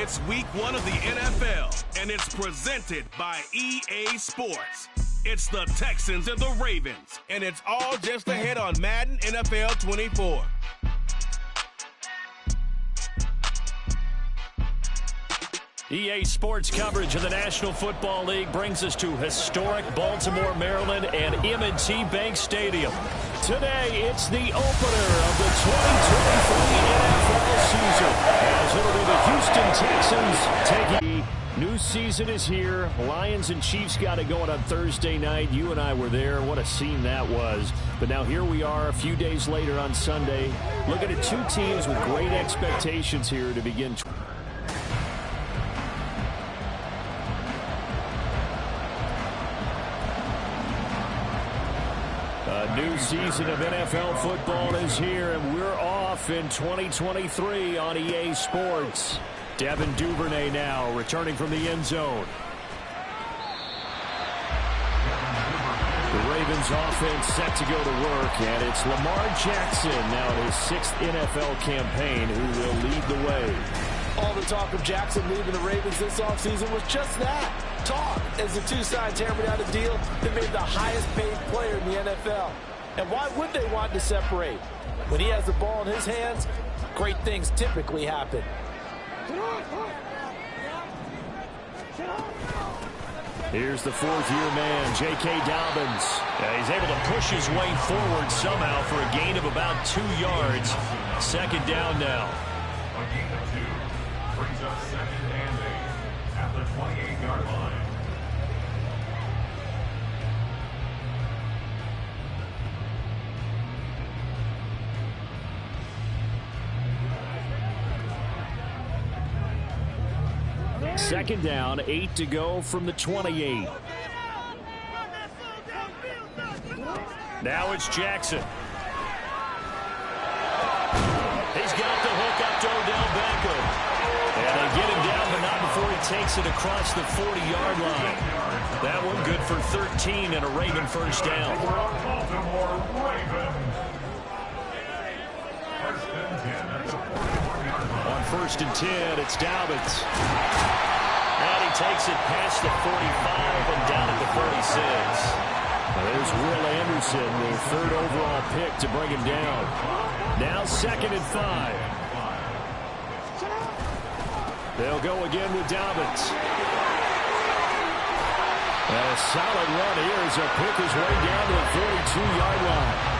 It's week 1 of the NFL, and it's presented by EA Sports. It's the Texans and the Ravens, and it's all just ahead on Madden NFL 24. EA Sports coverage of the National Football League brings us to historic Baltimore, Maryland, and M&T Bank Stadium. Today, it's the opener of the 2023 NFL season, as it'll be the Houston Texans taking. New season is here. Lions and Chiefs got it going on Thursday night. You and I were there. What a scene that was. But now here we are a few days later on Sunday, looking at two teams with great expectations here to begin. A new season of NFL football is here, and we're off in 2023 on EA Sports. Devin Duvernay now returning from the end zone. The Ravens offense set to go to work, and it's Lamar Jackson now in his 6th NFL campaign who will lead the way. All the talk of Jackson leaving the Ravens this offseason was just that, talk, as the two sides hammered out a deal that made the highest paid player in the NFL. And why would they want to separate? When he has the ball in his hands, great things typically happen. Here's the fourth-year man, J.K. Dobbins. He's able to push his way forward somehow for a gain of about 2 yards. Second down now. A gain of 2 brings us 2nd and 8 at the 28-yard line. Second down, 8 to go from the 28. Now it's Jackson. He's got the hook up to Odell Beckham. And they get him down, but not before he takes it across the 40-yard line. That one good for 13 and a Raven first down. Baltimore Ravens. First and 10 at the 44-yard line. On 1st and 10, it's Dobbins. And he takes it past the 45 and down at the 46. There's Will Anderson, the 3rd overall pick to bring him down. Now 2nd and 5. They'll go again with Dobbins. A solid run here as he'll pick his way down to the 42-yard line.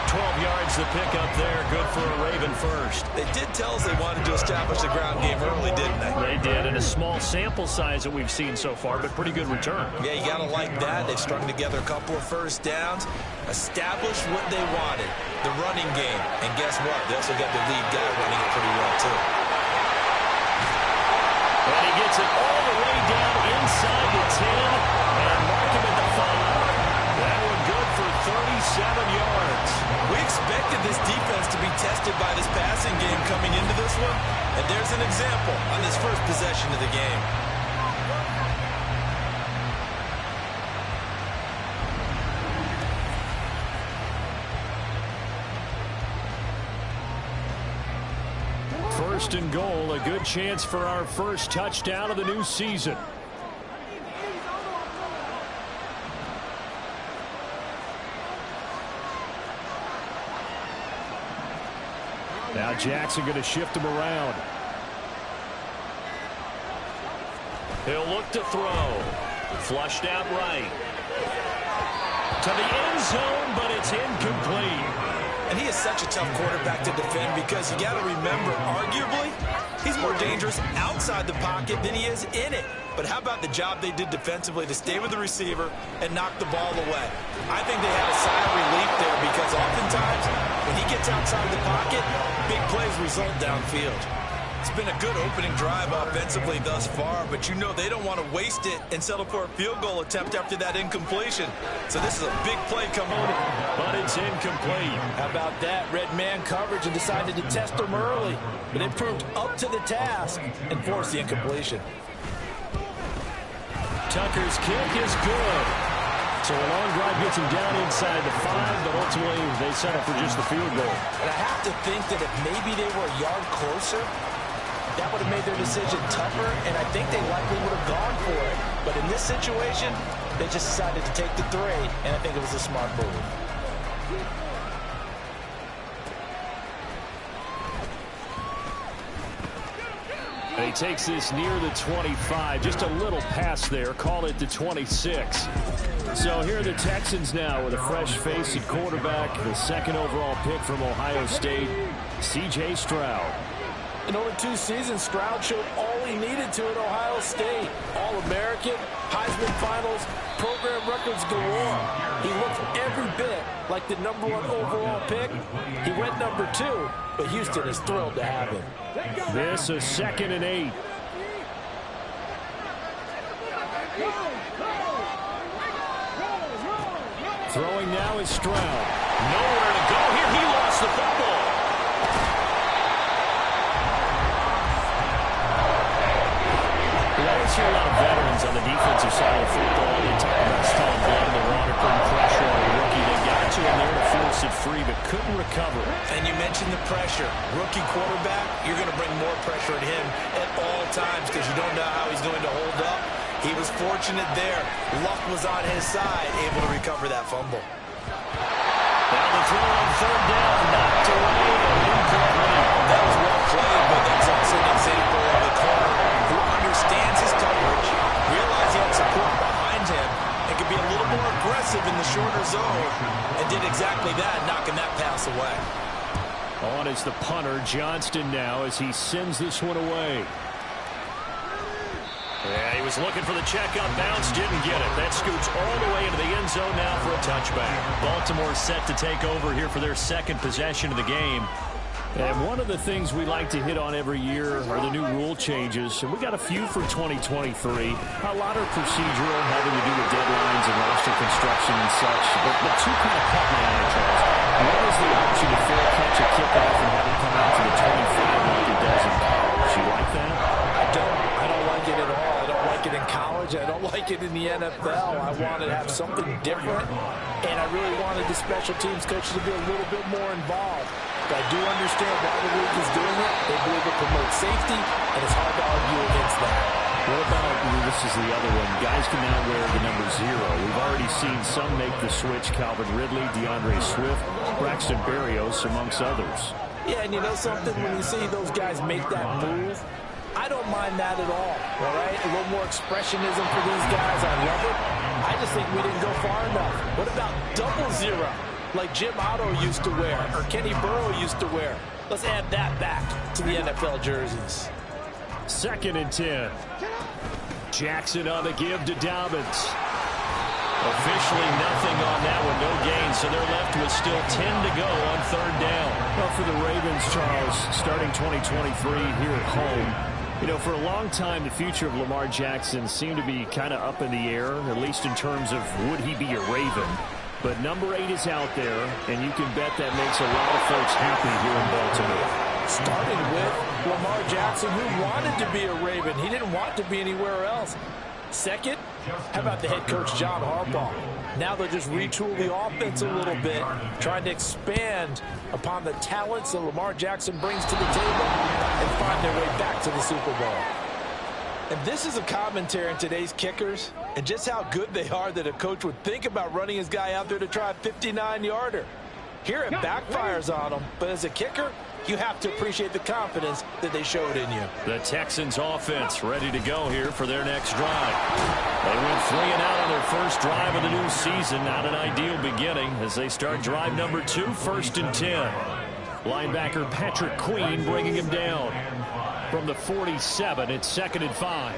12 yards to pick up there. Good for a Raven first. They did tell us they wanted to establish the ground game early, didn't they? They did, in a small sample size that we've seen so far, but pretty good return. Yeah, you got to like that. They've strung together a couple of first downs, established what they wanted, the running game. And guess what? They also got their lead guy running it pretty well, too. And he gets it all the way down inside the 10 and mark him at the 5. That one good for 37 yards. We expected this defense to be tested by this passing game coming into this one, and there's an example on this first possession of the game. First and goal, a good chance for our first touchdown of the new season. Now Jackson going to shift him around. He'll look to throw. Flushed out right. To the end zone, but it's incomplete. And he is such a tough quarterback to defend because you got to remember, arguably, he's more dangerous outside the pocket than he is in it. But how about the job they did defensively to stay with the receiver and knock the ball away? I think they had a sigh of relief there because oftentimes when he gets outside the pocket, big plays result downfield. It's been a good opening drive offensively thus far, but you know they don't want to waste it and settle for a field goal attempt after that incompletion. So this is a big play coming, but it's incomplete. How about that? Red man coverage and decided to test them early, but it proved up to the task and forced the incompletion. Tucker's kick is good. So a long drive gets him down inside the 5, but ultimately they settle for just the field goal. And I have to think that if maybe they were a yard closer, that would have made their decision tougher, and I think they likely would have gone for it. But in this situation, they just decided to take the 3, and I think it was a smart move. And he takes this near the 25. Just a little pass there. Call it the 26. So here are the Texans now with a fresh face at quarterback. The 2nd overall pick from Ohio State, C.J. Stroud. In only 2 seasons, Stroud showed all he needed to at Ohio State. All-American, Heisman Finals, program records galore. He looked every bit like the #1 overall pick. He went #2, but Houston is thrilled to have him. This is 2nd and 8. Throwing now is Stroud. Nowhere to go here. He lost the football. We always hear a lot of veterans on the defensive side of football. They talk about stalling blood in the water, putting pressure on a rookie. They got to him there to force it free, but couldn't recover. And you mentioned the pressure. Rookie quarterback, you're going to bring more pressure at him at all times because you don't know how he's going to hold up. He was fortunate there. Luck was on his side, able to recover that fumble. Now the throw on 3rd down, knocked away and incomplete. That was well played, but that's also an example of a corner who understands his coverage, realized he had support behind him, and could be a little more aggressive in the shorter zone, and did exactly that, knocking that pass away. On is the punter, Johnston now, as he sends this one away. Yeah, he was looking for the checkup bounce, didn't get it. That scoots all the way into the end zone now for a touchback. Baltimore set to take over here for their 2nd possession of the game. And one of the things we like to hit on every year are the new rule changes. And we got a few for 2023. A lot are procedural, having to do with deadlines and roster construction and such. But 2 kind of caught my eye, Charles. One is the option to fair catch a kickoff and have it come out to the 25 like it does in college. You like that? I don't like it at all. I don't like it in college. I don't like it in the NFL. I wanted to have something different, and I really wanted the special teams coaches to be a little bit more involved. But I do understand why the league is doing it. They believe it promotes safety, and it's hard to argue against that. What about, this is the other one, guys can now wear the number 0. We've already seen some make the switch, Calvin Ridley, DeAndre Swift, Braxton Berrios, amongst others. Yeah, and you know something? When you see those guys make that move, I don't mind that at all right? A little more expressionism for these guys. I love it. I just think we didn't go far enough. What about double 0, like Jim Otto used to wear or Kenny Burrow used to wear? Let's add that back to the NFL jerseys. 2nd and 10. Jackson on the give to Dobbins. Officially nothing on that one, no gain, so they're left with still 10 to go on 3rd down. Well, for the Ravens, Charles, starting 2023 here at home, you know, for a long time, the future of Lamar Jackson seemed to be kind of up in the air, at least in terms of would he be a Raven. But number 8 is out there, and you can bet that makes a lot of folks happy here in Baltimore. Starting with Lamar Jackson, who wanted to be a Raven. He didn't want to be anywhere else. Second, how about the head coach, John Harbaugh? Now they'll just retool the offense a little bit, trying to expand upon the talents that Lamar Jackson brings to the table and find their way back to the Super Bowl. And this is a commentary on today's kickers and just how good they are that a coach would think about running his guy out there to try a 59-yarder. Here it backfires on him, but as a kicker, you have to appreciate the confidence that they showed in you. The Texans offense ready to go here for their next drive. They went 3 and out on their first drive of the new season. Not an ideal beginning as they start drive number 2, 1st and 10. Linebacker Patrick Queen bringing him down. From the 47, it's 2nd and 5.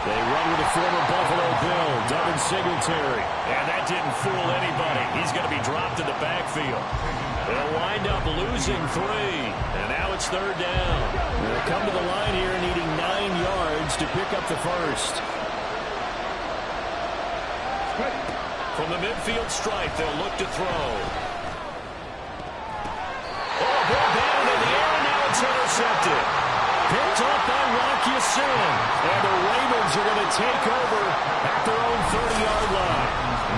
They run with the former Buffalo Bill, Devin Singletary. And that didn't fool anybody. He's going to be dropped in the backfield. They'll wind up losing 3. And now it's 3rd down. They'll come to the line here needing 9 yards to pick up the first. From the midfield stripe, they'll look to throw. Oh, ball down in the air, and now it's intercepted. Picked up by Rock Ya-Sin. And the Ravens are going to take over at their own 30-yard line.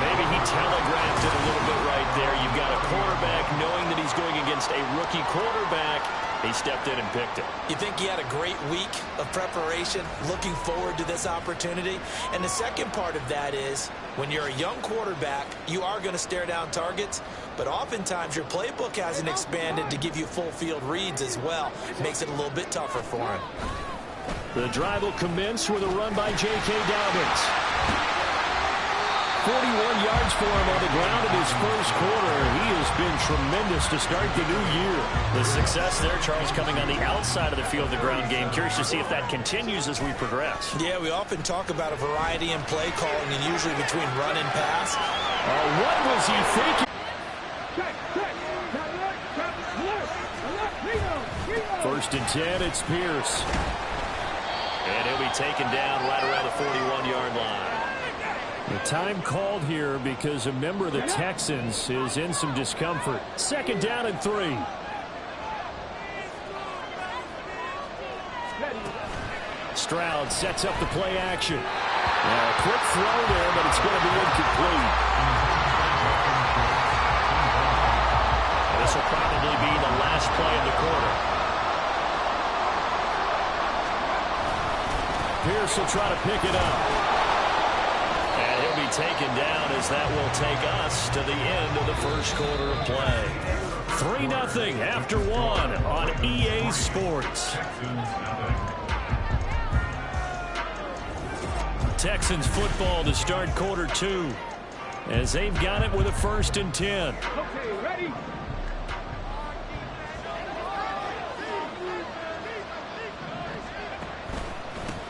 Maybe he telegraphed it a little bit right there. You've got a quarterback knowing that he's going against a rookie quarterback, he stepped in and picked it. You think he had a great week of preparation, looking forward to this opportunity? And the second part of that is, when you're a young quarterback, you are going to stare down targets, but oftentimes your playbook hasn't expanded to give you full field reads as well. Makes it a little bit tougher for him. The drive will commence with a run by J.K. Dobbins. 41 yards for him on the ground in his first quarter. He has been tremendous to start the new year. The success there, Charles, coming on the outside of the field, the ground game. Curious to see if that continues as we progress. Yeah, we often talk about a variety in play calling, and usually between run and pass. What was he thinking? First and 10, it's Pierce. And he'll be taken down right around the 41-yard line. The time called here because a member of the Texans is in some discomfort. Second down and 3. Stroud sets up the play action. A quick throw there, but it's going to be incomplete. This will probably be the last play of the quarter. Pierce will try to pick it up. And he'll be taken down as that will take us to the end of the first quarter of play. 3-0 after 1 on EA Sports. Texans football to start quarter 2 as they've got it with a first and 10. Okay, ready?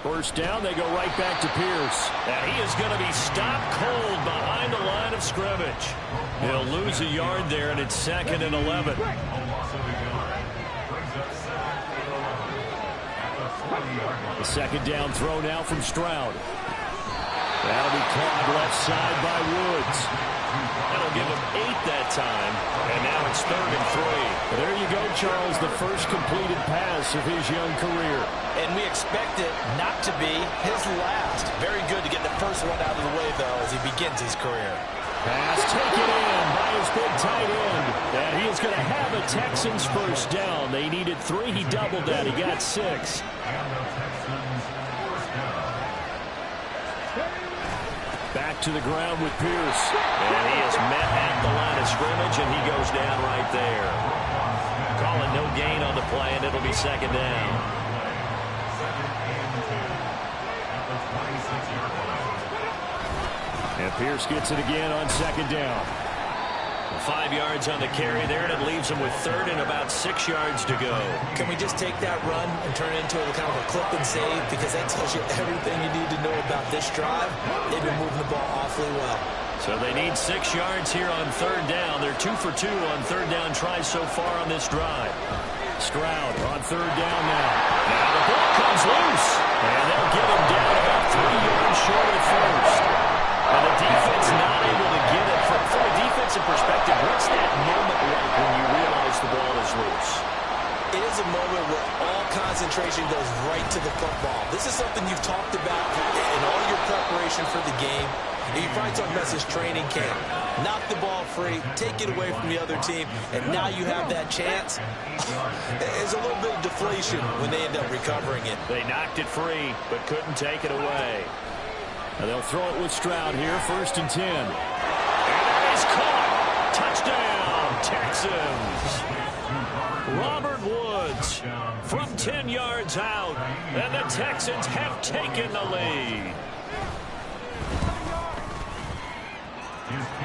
First down, they go right back to Pierce. And he is going to be stopped cold behind the line of scrimmage. He'll lose a yard there, and it's 2nd and 11. The second down throw now from Stroud. That'll be caught left side by Woods. That'll give him 8 that time. And now it's 3rd and 3. There you go, Charles, the first completed pass of his young career. And we expect it not to be his last. Very good to get the first one out of the way, though, as he begins his career. Pass taken in by his big tight end. And he is going to have a Texans first down. They needed 3. He doubled that. He got 6. Back to the ground with Pierce. And he is met at the line of scrimmage, and he goes down right there. Calling no gain on the play, and it'll be 2nd down. And Pierce gets it again on 2nd down. 5 yards on the carry there, and it leaves him with 3rd and about 6 yards to go. Can we just take that run and turn it into a kind of a clip and save? Because that tells you everything you need to know about this drive. They've been moving the ball awfully well. So they need 6 yards here on 3rd down. They're 2 for 2 on 3rd down tries so far on this drive. Stroud on 3rd down now. Now the ball comes loose. And they'll get him down about 3 yards short of first. And the defense not able to get it. From a defensive perspective, what's that moment like when you realize the ball is loose? It is a moment where all concentration goes right to the football. This is something you've talked about in all your preparation for the game. And you probably talked about this training camp. Knock the ball free, take it away from the other team, and now you have that chance. There's a little bit of deflation when they end up recovering it. They knocked it free, but couldn't take it away. And they'll throw it with Stroud here, 1st and 10. And that is caught. Touchdown, Texans. Robert Woods from 10 yards out, and the Texans have taken the lead.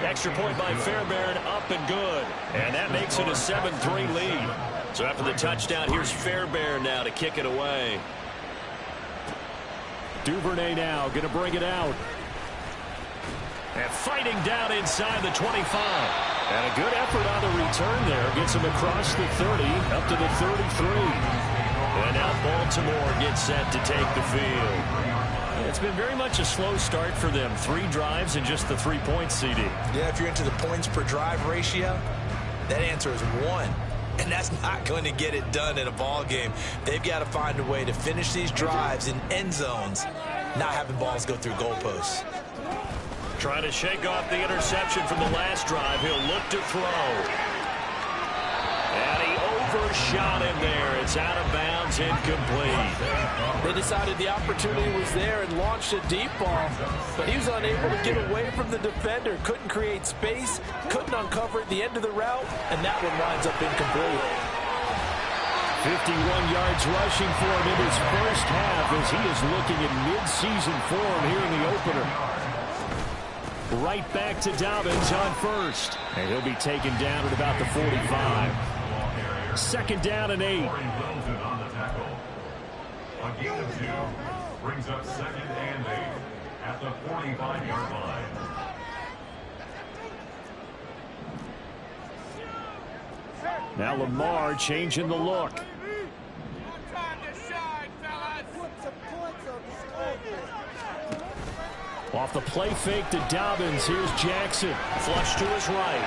Extra point by Fairbairn, up and good. And that makes it a 7-3 lead. So after the touchdown, here's Fairbairn now to kick it away. Duvernay now going to bring it out. And fighting down inside the 25. And a good effort on the return there. Gets him across the 30, up to the 33. And now Baltimore gets set to take the field. It's been very much a slow start for them. 3 drives and just the 3 points, CD. Yeah, if you're into the points per drive ratio, that answer is 1. And that's not going to get it done in a ball game. They've got to find a way to finish these drives in end zones, not having balls go through goalposts. Trying to shake off the interception from the last drive. He'll look to throw. And he first shot in there. It's out of bounds, incomplete. They decided the opportunity was there and launched a deep ball, but he was unable to get away from the defender. Couldn't create space, couldn't uncover at the end of the route, and that one winds up incomplete. 51 yards rushing for him in his first half as he is looking at mid-season form here in the opener. Right back to Dobbins on first. And he'll be taken down at about the 45. Second down and 8. On the tackle. A gain of 2 brings up second and 8 at the 45-yard line. Now Lamar changing the look. Off the play fake to Dobbins. Here's Jackson. Flush to his right.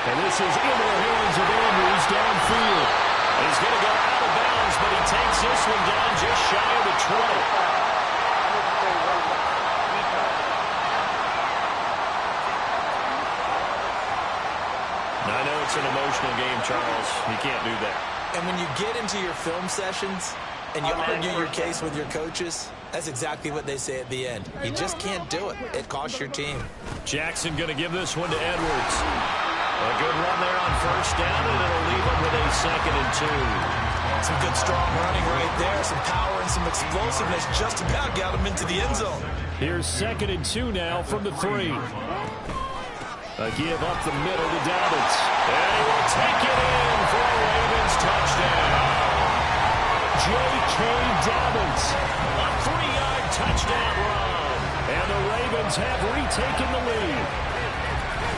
And this is into the hands of Andrews downfield. He's going to go out of bounds, but he takes this one down just shy of the 20. I know it's an emotional game, Charles. You can't do that. And when you get into your film sessions and you argue your case with your coaches, that's exactly what they say at the end. You just can't do it. It costs your team. Jackson going to give this one to Edwards. A good run there on first down, and it'll leave him with a 2nd and 2. Some good strong running right there. Some power and some explosiveness just about got him into the end zone. Here's 2nd and 2 now from the 3. A give up the middle to Dobbins. And he will take it in for a Ravens touchdown. J.K. Dobbins, a 3-yard touchdown run. And the Ravens have retaken the lead.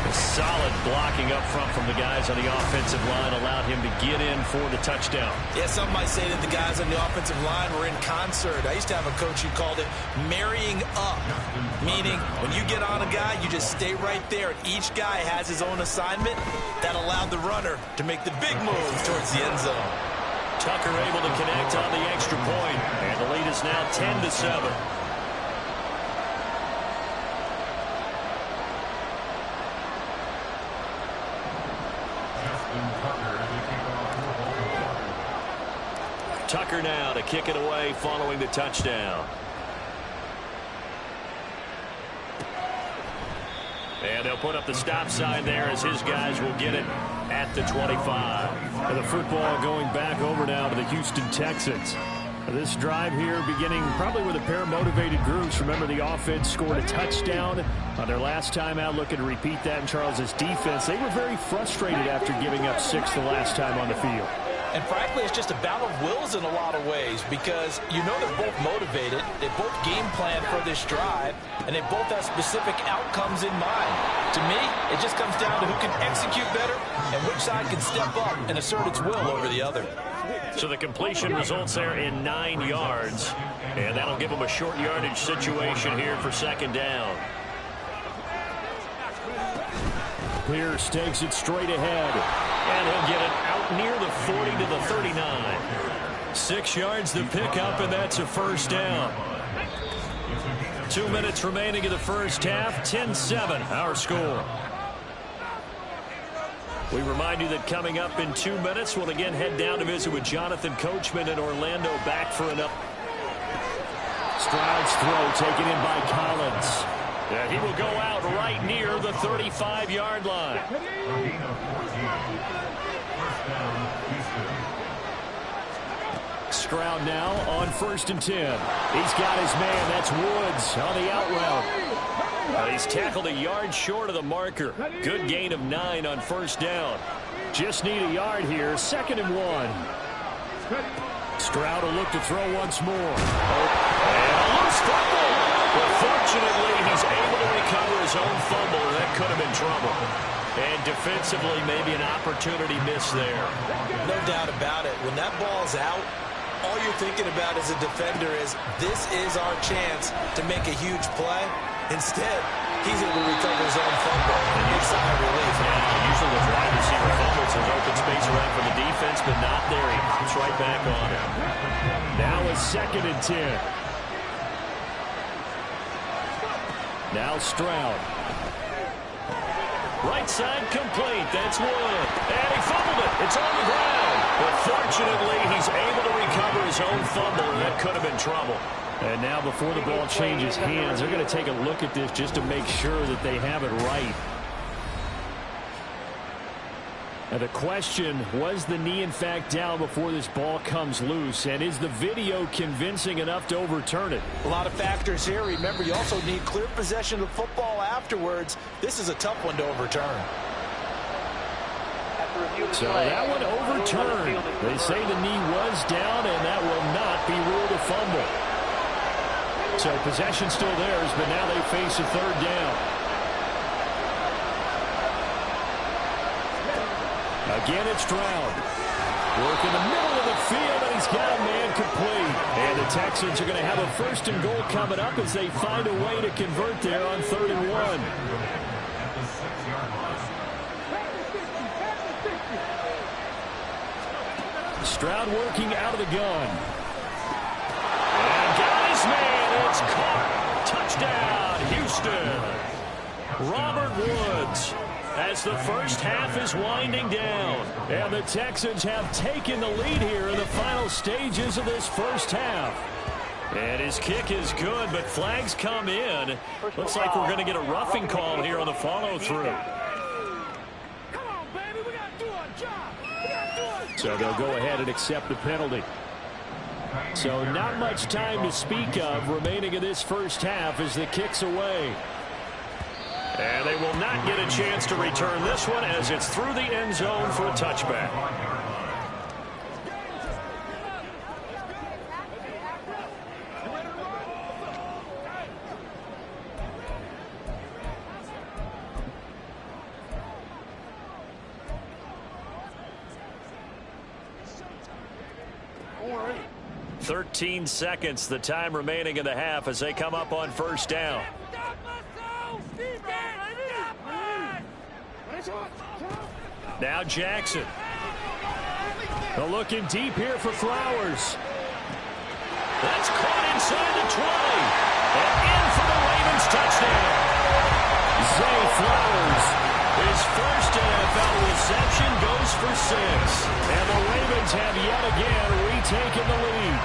A solid blocking up front from the guys on the offensive line allowed him to get in for the touchdown. Yeah, some might say that the guys on the offensive line were in concert. I used to have a coach who called it marrying up, meaning when you get on a guy, you just stay right there, and each guy has his own assignment. That allowed the runner to make the big move towards the end zone. Tucker able to connect on the extra point, and the lead is now 10-7. Tucker now to kick it away following the touchdown. And they'll put up the stop sign there as his guys will get it at the 25. And the football going back over now to the Houston Texans. This drive here beginning probably with a pair of motivated groups. Remember, the offense scored a touchdown on their last time out. Looking to repeat that in Charles's defense. They were very frustrated after giving up 6 the last time on the field. And frankly, it's just a battle of wills in a lot of ways because you know they're both motivated, they both game plan for this drive, and they both have specific outcomes in mind. To me, it just comes down to who can execute better and which side can step up and assert its will over the other. So the completion results there in 9 yards, and that'll give them a short yardage situation here for 2nd down. Pierce takes it straight ahead, and he'll get it out near the 40 to the 39. 6 yards to pick up, and that's a first down. 2 minutes remaining in the first half, 10-7 our score. We remind you that coming up in 2 minutes, we'll again head down to visit with Jonathan Coachman in Orlando, back for an up. Stroud's throw taken in by Collins. And he will go out right near the 35-yard line. Stroud now on 1st and 10. He's got his man. That's Woods on the out route. He's tackled a yard short of the marker. Good gain of 9 on 1st down. Just need a yard here. 2nd and 1. Stroud will look to throw once more. And a loose fumble. But fortunately, he's able to recover his own fumble. That could have been trouble. And defensively, maybe an opportunity missed there. No doubt about it. When that ball's out, all you're thinking about as a defender is, this is our chance to make a huge play. Instead, he's able to recover his own fumble. And big sigh of relief. Yeah, usually the wide receiver fumbles, there's open space around for the defense, but not there. He hops right back on it. Now a 2nd and 10. Now Stroud. Right side complete. That's Wood. And he fumbled it. It's on the ground. But fortunately, he's able to recover his own fumble, and that could have been trouble. And now before the ball changes hands, they're going to take a look at this just to make sure that they have it right. And the question, was the knee in fact down before this ball comes loose? And is the video convincing enough to overturn it? A lot of factors here. Remember, you also need clear possession of the football afterwards. This is a tough one to overturn. So that one overturned. They say the knee was down, and that will not be ruled a fumble. So possession still theirs, but now they face a third down. Again, it's Stroud. Work in the middle of the field, and he's got a man complete. And the Texans are going to have a 1st and goal coming up as they find a way to convert there on 3rd and 1. Stroud working out of the gun. And got his man. It's caught. Touchdown, Houston. Robert Woods. As the first half is winding down. And the Texans have taken the lead here in the final stages of this first half. And his kick is good, but flags come in. Looks like we're going to get a roughing call here on the follow-through. So they'll go ahead and accept the penalty. So not much time to speak of remaining in this first half as the kick's away. And they will not get a chance to return this one as it's through the end zone for a touchback. All right. 13 seconds, the time remaining in the half as they come up on first down. Now Jackson. They're looking deep here for Flowers. That's caught inside the 20. And in for the Ravens touchdown. Zay Flowers. His first NFL reception goes for 6. And the Ravens have yet again retaken the lead.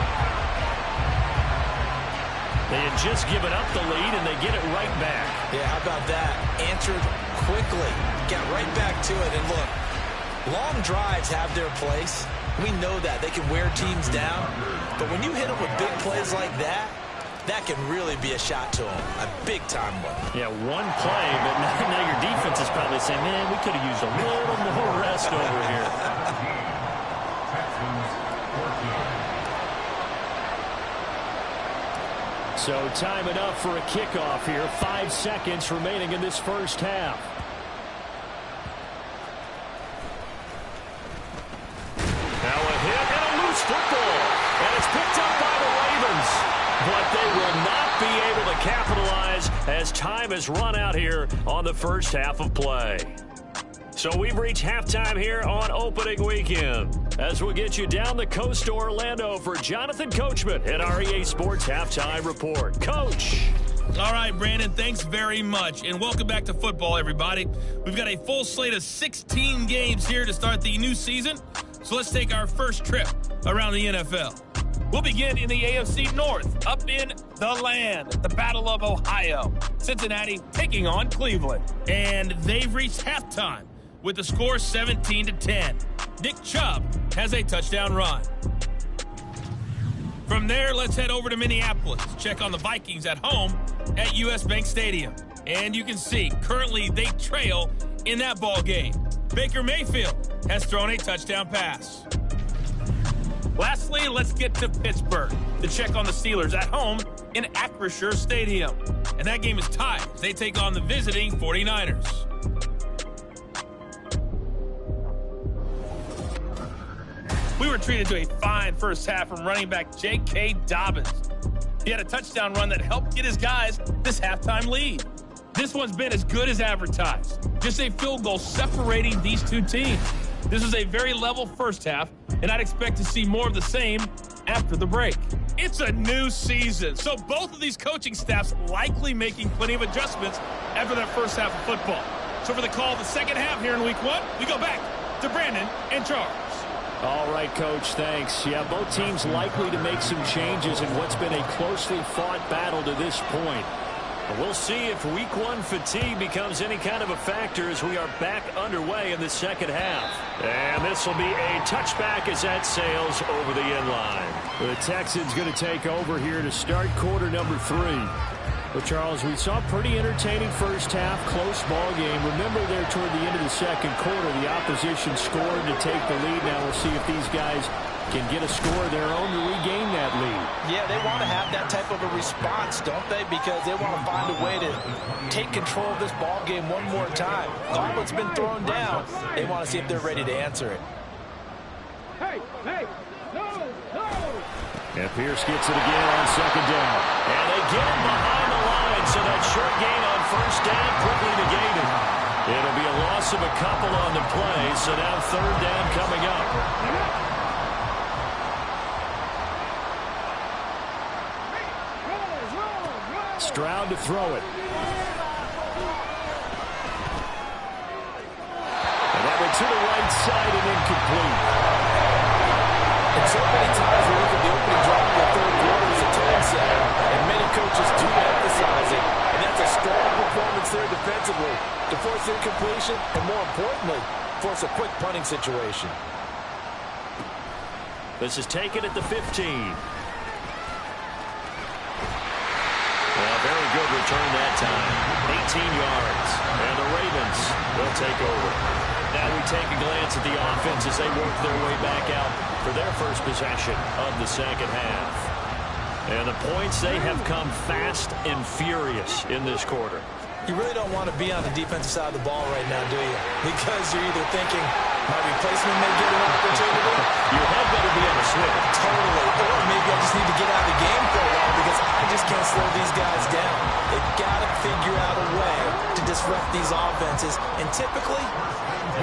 They had just given up the lead, and they get it right back. Yeah, how about that? Answered quickly. Got right back to it. And look, long drives have their place. We know that. They can wear teams down. But when you hit them with big plays like that, that can really be a shot to them. A big-time one. Yeah, one play, but now your defense is probably saying, man, we could have used a little more rest over here. So time enough for a kickoff here. 5 seconds remaining in this first half. Now a hit and a loose football. And it's picked up by the Ravens. But they will not be able to capitalize as time has run out here on the first half of play. So we've reached halftime here on opening weekend. As we'll get you down the coast to Orlando for Jonathan Coachman at our EA Sports Halftime Report. Coach. All right, Brandon, thanks very much. And welcome back to football, everybody. We've got a full slate of 16 games here to start the new season. So let's take our first trip around the NFL. We'll begin in the AFC North, up in the land, the Battle of Ohio. Cincinnati taking on Cleveland. And they've reached halftime with the score 17-10. Nick Chubb has a touchdown run. From there, let's head over to Minneapolis. Check on the Vikings at home at US Bank Stadium. And you can see, currently they trail in that ball game. Baker Mayfield has thrown a touchdown pass. Lastly, let's get to Pittsburgh to check on the Steelers at home in Acrisure Stadium. And that game is tied as they take on the visiting 49ers. We were treated to a fine first half from running back J.K. Dobbins. He had a touchdown run that helped get his guys this halftime lead. This one's been as good as advertised. Just a field goal separating these two teams. This is a very level first half, and I'd expect to see more of the same after the break. It's a new season, so both of these coaching staffs likely making plenty of adjustments after that first half of football. So for the call of the second half here in Week 1, we go back to Brandon and Charles. All right, Coach, thanks. Yeah, both teams likely to make some changes in what's been a closely fought battle to this point. We'll see if Week 1 fatigue becomes any kind of a factor as we are back underway in the second half. And this will be a touchback as that sails over the end line. The Texans going to take over here to start quarter number 3. But, Charles, we saw a pretty entertaining first half, close ball game. Remember there toward the end of the second quarter, the opposition scored to take the lead. Now we'll see if these guys can get a score of their own to regain that lead. Yeah, they want to have that type of a response, don't they? Because they want to find a way to take control of this ball game one more time. Gauntlet's been thrown down. They want to see if they're ready to answer it. And Pierce gets it again on second down. And they get him behind the line, so that short gain on first down quickly negated. It'll be a loss of a couple on the play, so now third down coming up. Stroud to throw it. And that went to the right side and incomplete. And so many times we look at the opening drive of the third quarter as a tone setter, and many coaches do emphasize it. And that's a strong performance there defensively to force incompletion and, more importantly, force a quick punting situation. This is taken at the 15. Well, very good return that time. 18 yards. And the Ravens will take over. Now we take a glance at the offense as they work their way back out for their first possession of the second half. And the points, they have come fast and furious in this quarter. You really don't want to be on the defensive side of the ball right now, do you? Because you're either thinking, my replacement may get an opportunity. Your head better be on a swivel. Totally. Or maybe I just need to get out of the game for a while because I just can't slow these guys down. They've got to figure out a way to disrupt these offenses. And typically,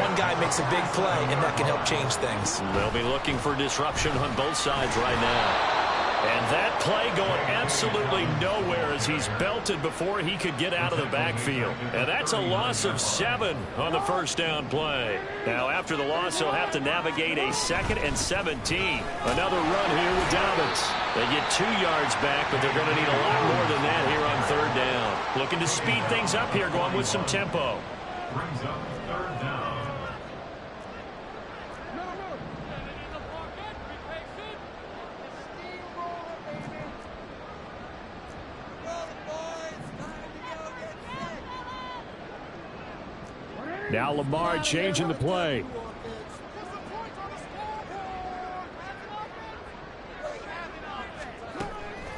one guy makes a big play, and that can help change things. They'll be looking for disruption on both sides right now. And that play going absolutely nowhere as he's belted before he could get out of the backfield. And that's a loss of 7 on the first down play. Now, after the loss, he'll have to navigate a 2nd and 17. Another run here with Dobbins. They get 2 yards back, but they're going to need a lot more than that here on third down. Looking to speed things up here, going with some tempo. Brings up third down. Now Lamar changing the play.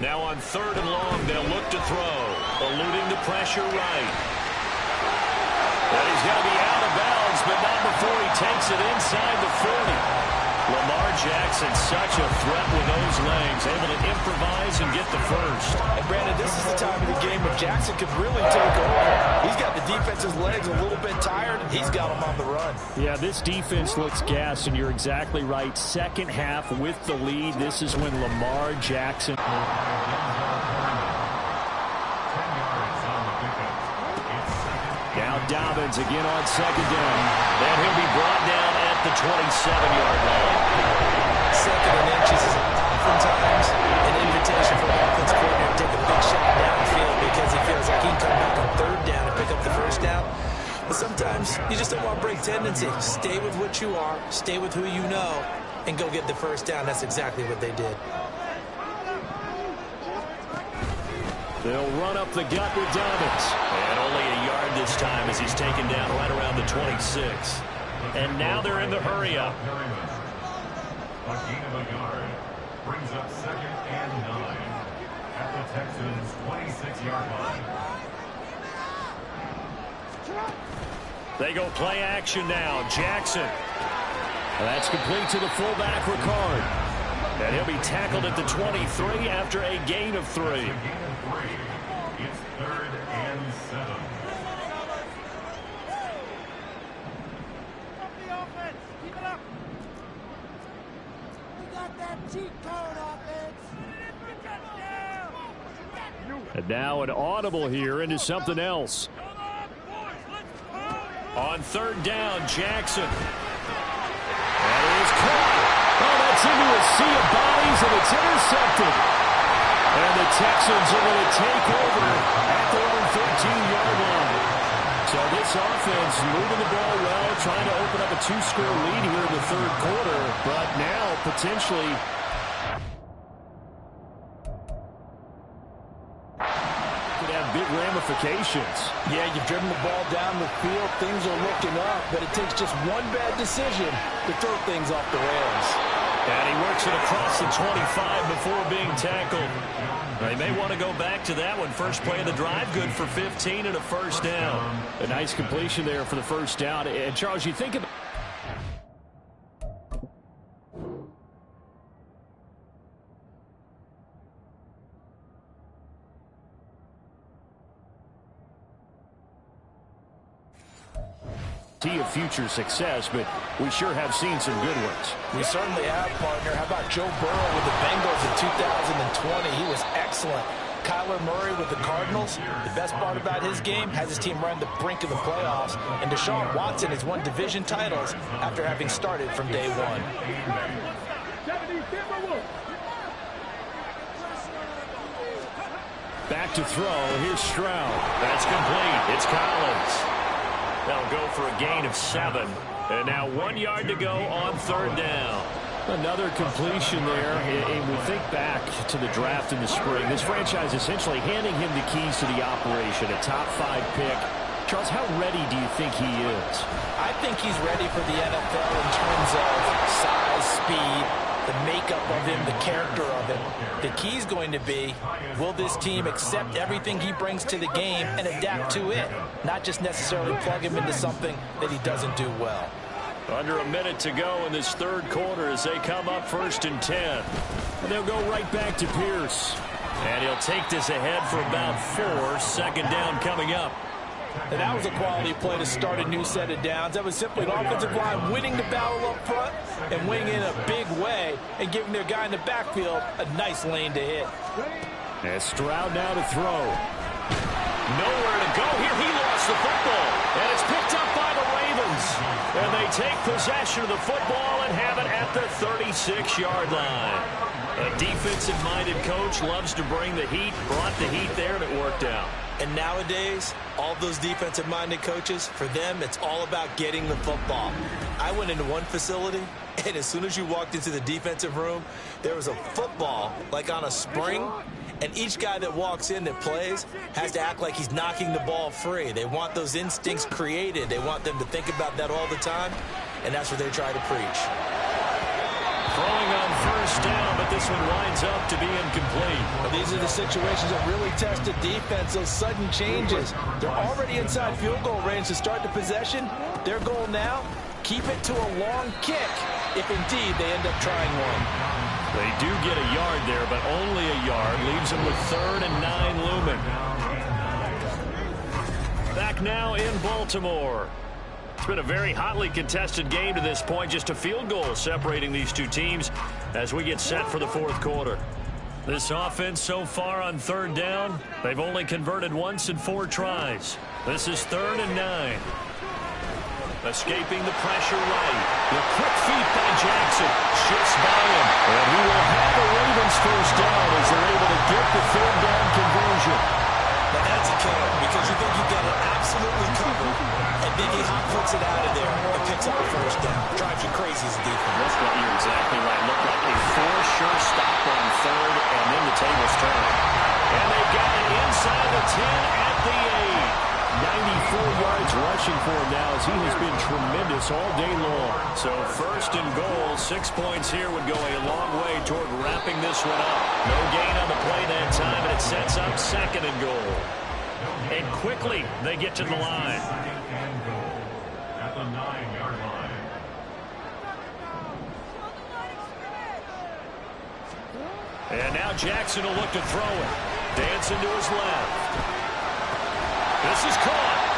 Now on third and long, they'll look to throw. Eluding the pressure right. And he's going to be out of bounds, but not before he takes it inside the 40. Lamar Jackson, such a threat with those legs, able to improvise and get the first. And Brandon, this is the time of the game where Jackson could really take over. He's got the defense's legs a little bit tired. He's got them on the run. Yeah, this defense looks gassed, and you're exactly right. Second half with the lead. This is when Lamar Jackson. Now Dobbins again on second down. And he'll be brought down at the 27-yard line. Second and inches is oftentimes an invitation for an offense coordinator to take a big shot downfield because he feels like he can come back on third down and pick up the first down. But sometimes you just don't want to break tendency. Stay with what you are, stay with who you know, and go get the first down. That's exactly what they did. They'll run up the gut with Dobbins. And only a yard this time as he's taken down right around the 26. And now they're in the hurry-up. A gain of a yard brings up 2nd and 9 at the Texans' 26-yard line. They go play action now. Jackson. That's complete to the fullback, Ricard. And he'll be tackled at the 23 after a gain of 3. It's 3rd and 7. And now an audible here into something else. On third down, Jackson. That is caught. Oh, that's into a sea of bodies, and it's intercepted. And the Texans are going to take over at their own 13-yard line. So this offense moving the ball well, trying to open up a 2-score lead here in the third quarter, but now potentially could have big ramifications. Yeah, you've driven the ball down the field. Things are looking up, but it takes just one bad decision to throw things off the rails. And he works it across the 25 before being tackled. They may want to go back to that one. First play of the drive, good for 15 and a first down. A nice completion there for the first down. And, Charles, you think about of future success, but we sure have seen some good ones. We certainly have, partner. How about Joe Burrow with the Bengals in 2020? He was excellent. Kyler Murray with the Cardinals. The best part about his game has his team right on the brink of the playoffs. And Deshaun Watson has won division titles after having started from day one. Back to throw. Here's Stroud. That's complete. It's Collins. They'll go for a gain of 7. And now 1 yard to go on third down. Another completion there. And we think back to the draft in the spring. This franchise essentially handing him the keys to the operation, a top 5 pick. Charles, how ready do you think he is? I think he's ready for the NFL in terms of size, speed, the makeup of him, the character of him. The key's going to be, will this team accept everything he brings to the game and adapt to it? Not just necessarily plug him into something that he doesn't do well. Under a minute to go in this third quarter as they come up 1st and 10. And they'll go right back to Pierce. And he'll take this ahead for about 4. Second down coming up. And that was a quality play to start a new set of downs. That was simply an offensive line winning the battle up front and winning in a big way and giving their guy in the backfield a nice lane to hit. And Stroud now to throw. Nowhere to go here. He lost the football. And it's picked up by the Ravens. And they take possession of the football and have it at the 36-yard line. A defensive-minded coach loves to bring the heat, brought the heat there, and it worked out. And nowadays, all those defensive-minded coaches, for them, it's all about getting the football. I went into one facility, and as soon as you walked into the defensive room, there was a football, like on a spring, and each guy that walks in that plays has to act like he's knocking the ball free. They want those instincts created. They want them to think about that all the time, and that's what they try to preach. Throwing on first down, but this one winds up to be incomplete. Well, these are the situations that really test the defense, those sudden changes. They're already inside field goal range to start the possession. Their goal now, keep it to a long kick, if indeed they end up trying one. They do get a yard there, but only a yard. Leaves them with 3rd and 9 looming. Back now in Baltimore. It's been a very hotly contested game to this point. Just a field goal separating these two teams as we get set for the fourth quarter. This offense so far on third down, they've only converted once in 4 tries. This is 3rd and 9. Escaping the pressure right. The quick feet by Jackson. Shifts by him. And he will have the Ravens first down as they're able to get the 3rd down conversion. Now that's a killer because you think you've got it absolutely covered, and then he hot puts it out of there and picks up a first down. Drives you crazy as a defense. That's what you're exactly right. Looked like a for-sure stop on 3rd, and then the tables turn. And they've got it inside the 10 at the 8. 94 yards rushing for him now as he has been tremendous all day long. So 1st and goal, 6 points here would go a long way toward wrapping this one up. No gain on the play that time, and it sets up 2nd and goal. And quickly they get to the line. At the 9-yard line. And now Jackson will look to throw it. Dancing to his left. This is caught.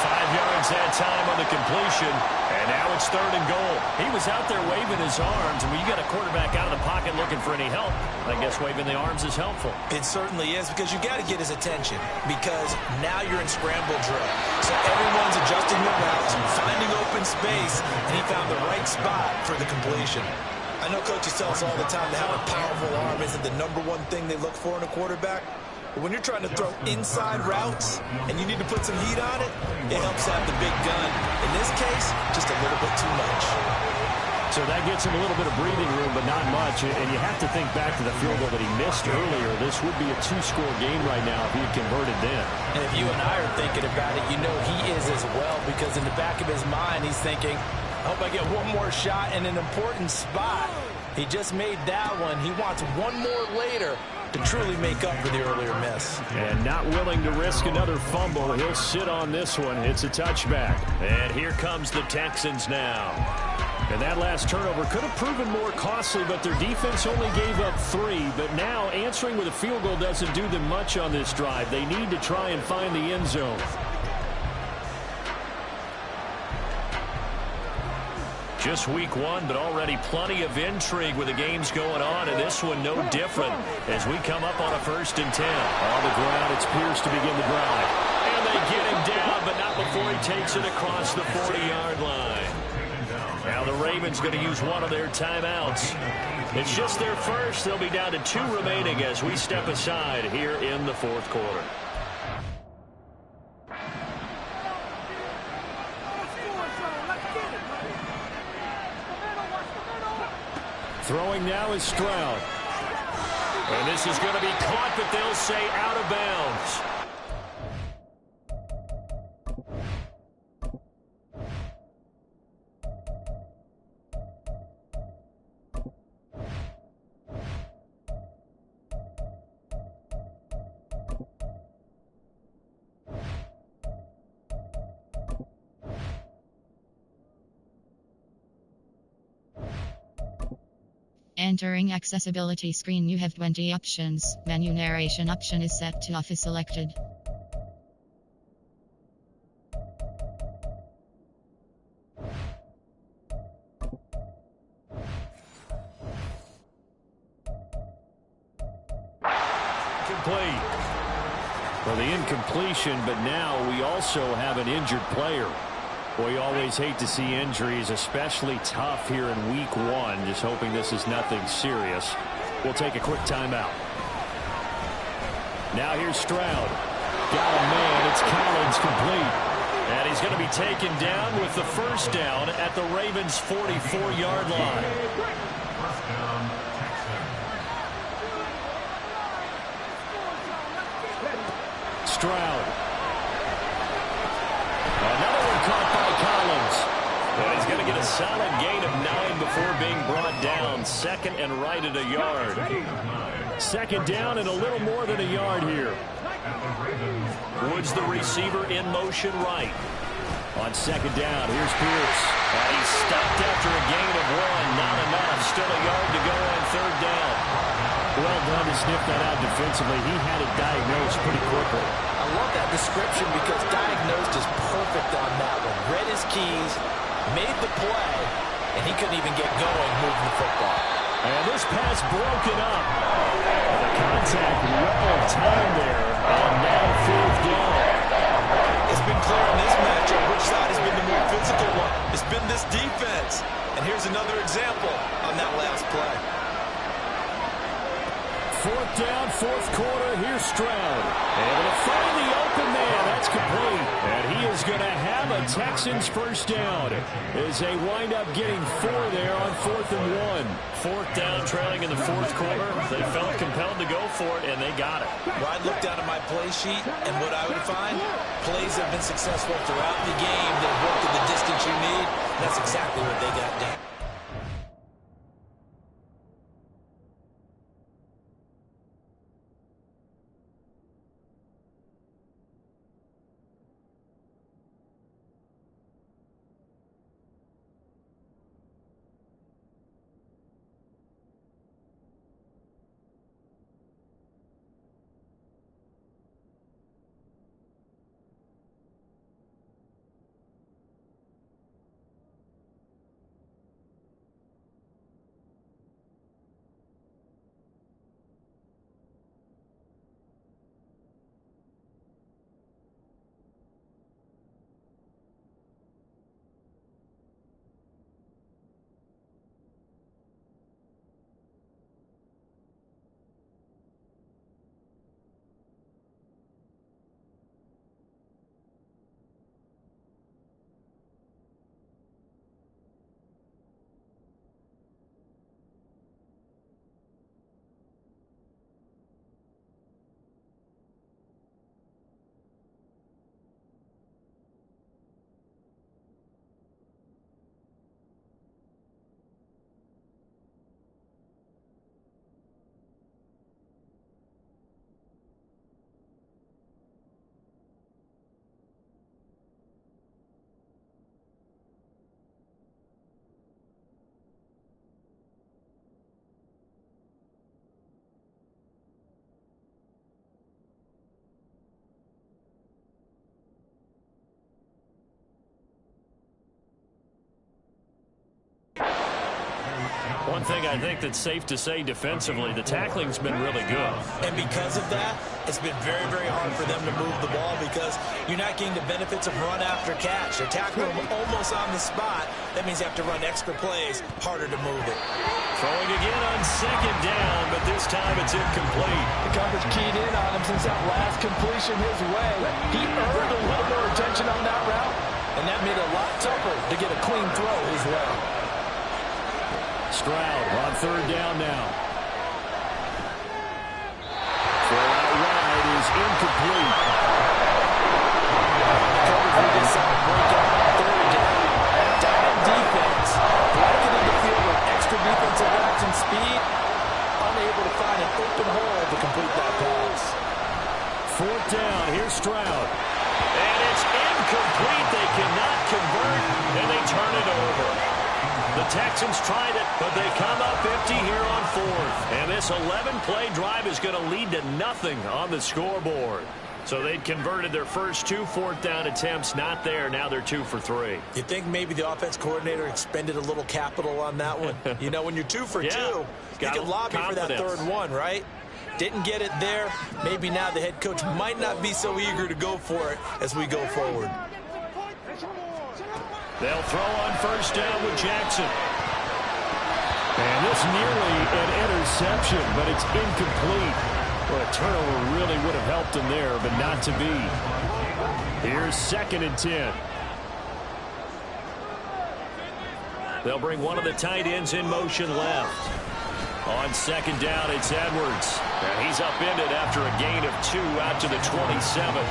5 yards that time on the completion. And now it's 3rd and goal. He was out there waving his arms. And when you got a quarterback out of the pocket looking for any help, I guess waving the arms is helpful. It certainly is because you got to get his attention because now you're in scramble drill. So everyone's adjusting their routes, found the right spot for the completion. I know coaches tell us all the time that having a powerful arm isn't the #1 thing they look for in a quarterback. But when you're trying to throw inside routes and you need to put some heat on it, it helps have the big gun. In this case, just a little bit too much. So that gets him a little bit of breathing room, but not much. And you have to think back to the field goal that he missed earlier. This would be a 2-score game right now if he had converted then. And if you and I are thinking about it, you know he is as well, because in the back of his mind, he's thinking, I hope I get one more shot in an important spot. He just made that one. He wants one more later to truly make up for the earlier miss. And not willing to risk another fumble. He'll sit on this one. It's a touchback. And here comes the Texans now. And that last turnover could have proven more costly, but their defense only gave up 3. But now answering with a field goal doesn't do them much on this drive. They need to try and find the end zone. Just week 1, but already plenty of intrigue with the games going on, and this one no different as we come up on a 1st and 10. On the ground, it's Pierce to begin the drive. And they get him down, but not before he takes it across the 40-yard line. Now the Ravens going to use one of their timeouts. It's just their first. They'll be down to 2 remaining as we step aside here in the 4th quarter. Throwing now is Stroud. And this is going to be caught, but they'll say out of bounds. Entering accessibility screen, you have 20 options. Menu narration option is set to off is selected. Complete. Well, the incompletion, but now we also have an injured player. Well, you always hate to see injuries, especially tough here in week 1. Just hoping this is nothing serious. We'll take a quick timeout. Now here's Stroud. Got a man. It's Collins, complete. And he's going to be taken down with the 1st down at the Ravens' 44-yard line. First down, Texans. Stroud. Another one caught by Collins. And he's going to get a solid gain of 9 before being brought down. 2nd and right at a yard. 2nd down and a little more than a yard here. Woods, the receiver, in motion right. On 2nd down, here's Pierce. And he's stopped after a gain of 1. Not enough. Still a yard to go on 3rd down. Well done to sniff that out defensively. He had it diagnosed pretty quickly. I love that description because diagnosed is perfect on that one. Read his keys, made the play, and he couldn't even get going moving the football. And this pass broken up. The contact well timed there. And now 4th down. It's been clear in this matchup which side has been the more physical one. It's been this defense. And here's another example on that last play. 4th down, 4th quarter. Here's Stroud. Able to find the open man. That's complete. And he is going to have a Texans 1st down as they wind up getting 4 there on 4th and 1. 4th down, trailing in the 4th quarter. They felt compelled to go for it, and they got it. Well, I'd look down at my play sheet, and what I would find, plays have been successful throughout the game that work to the distance you need. That's exactly what they got done. One thing I think that's safe to say defensively, the tackling's been really good. And because of that, it's been very, very hard for them to move the ball because you're not getting the benefits of run after catch. They're tackling them almost on the spot. That means you have to run extra plays, harder to move it. Throwing again on second down, but this time it's incomplete. The coverage keyed in on him since that last completion his way. He earned a little more attention on that route, and that made it a lot tougher to get a clean throw his way. Stroud on third down now. Throw out wide is incomplete. Coverage will decide to break out on third down. Down defense. Blanketed the field with extra defensive backs and speed. Unable to find an open hole to complete that pass. Fourth down. Here's Stroud. And it's incomplete. They cannot convert, and they turn it over. The Texans tried it, but they come up empty here on fourth. And this 11-play drive is going to lead to nothing on the scoreboard. So they'd converted their first 2 fourth-down attempts. Not there. Now they're 2 for 3. You think maybe the offense coordinator expended a little capital on that one? You know, when you're 2 for 2, you can lobby for that third one, right? Didn't get it there. Maybe now the head coach might not be so eager to go for it as we go forward. They'll throw on first down with Jackson. And this nearly an interception, but it's incomplete. Well, a turnover really would have helped him there, but not to be. Here's 2nd and 10. They'll bring one of the tight ends in motion left. On second down, it's Edwards. And he's upended after a gain of 2 out to the 27.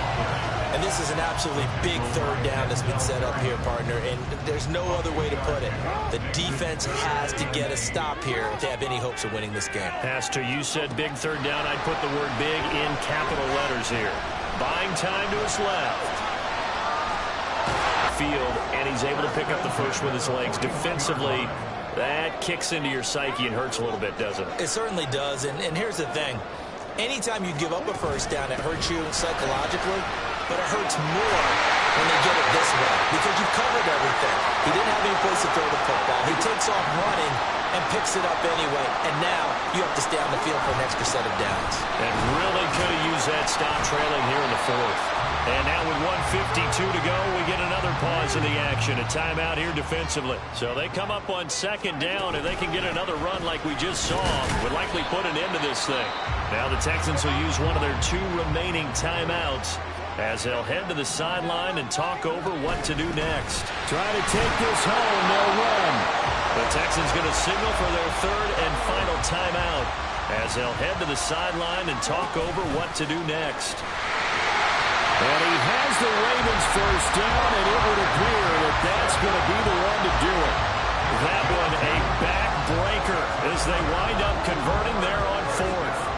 And this is an absolutely big third down that's been set up here, partner, and there's no other way to put it. The defense has to get a stop here if they have any hopes of winning this game. Pastor, you said big third down. I'd put the word big in capital letters here. Buying time to his left. Field, and he's able to pick up the first with his legs. Defensively, that kicks into your psyche and hurts a little bit, doesn't it? It certainly does, and here's the thing. Anytime you give up a first down, it hurts you psychologically, but it hurts more when they get it this way because you've covered everything. He didn't have any place to throw the football. He takes off running and picks it up anyway, and now you have to stay on the field for an extra set of downs. And really could have used that stop trailing here in the fourth. And now with 1:52 to go, we get another pause in the action. A timeout here defensively. So they come up on second down, and they can get another run like we just saw. Would likely put an end to this thing. Now the Texans will use one of their 2 remaining timeouts as they'll head to the sideline and talk over what to do next. Try to take this home. They'll run. The Texans going to signal for their 3rd and final timeout as they'll head to the sideline and talk over what to do next. And he has the Ravens first down, and it would appear that that's going to be the one to do it. That one a backbreaker as they wind up converting there on 4th.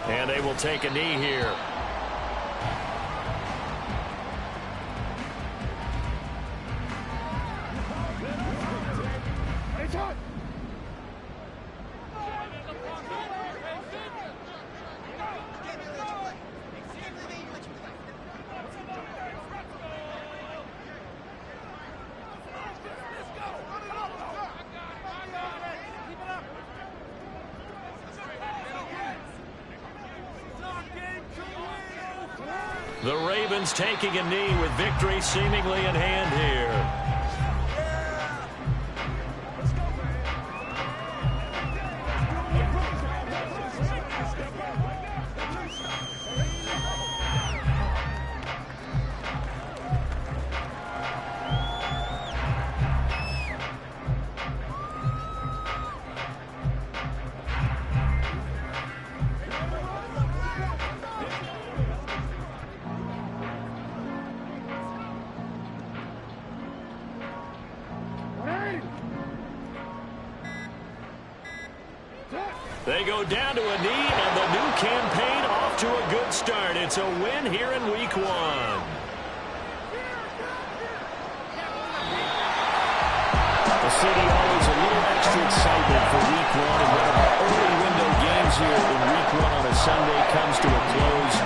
And they will take a knee here. The Ravens taking a knee with victory seemingly in hand here. They go down to a knee, and the new campaign off to a good start. It's a win here in Week 1. The city always a little extra excitement for Week 1, and one of our early window games here in Week 1 on a Sunday comes to a close.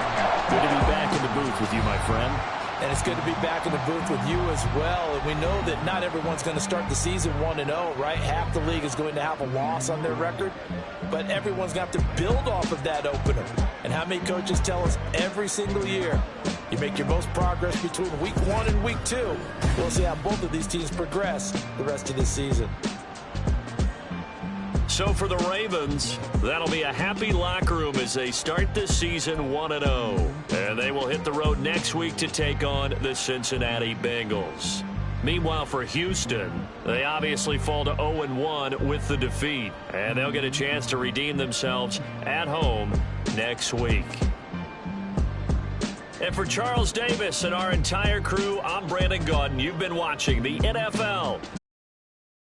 Good to be back in the booth with you, my friend. And it's good to be back in the booth with you as well. And we know that not everyone's going to start the season 1-0, right? Half the league is going to have a loss on their record. But everyone's going to have to build off of that opener. And how many coaches tell us every single year, you make your most progress between week 1 and week 2. We'll see how both of these teams progress the rest of this season. So for the Ravens, that'll be a happy locker room as they start the season 1-0. And they will hit the road next week to take on the Cincinnati Bengals. Meanwhile, for Houston, they obviously fall to 0-1 with the defeat. And they'll get a chance to redeem themselves at home next week. And for Charles Davis and our entire crew, I'm Brandon Gaudin. You've been watching the NFL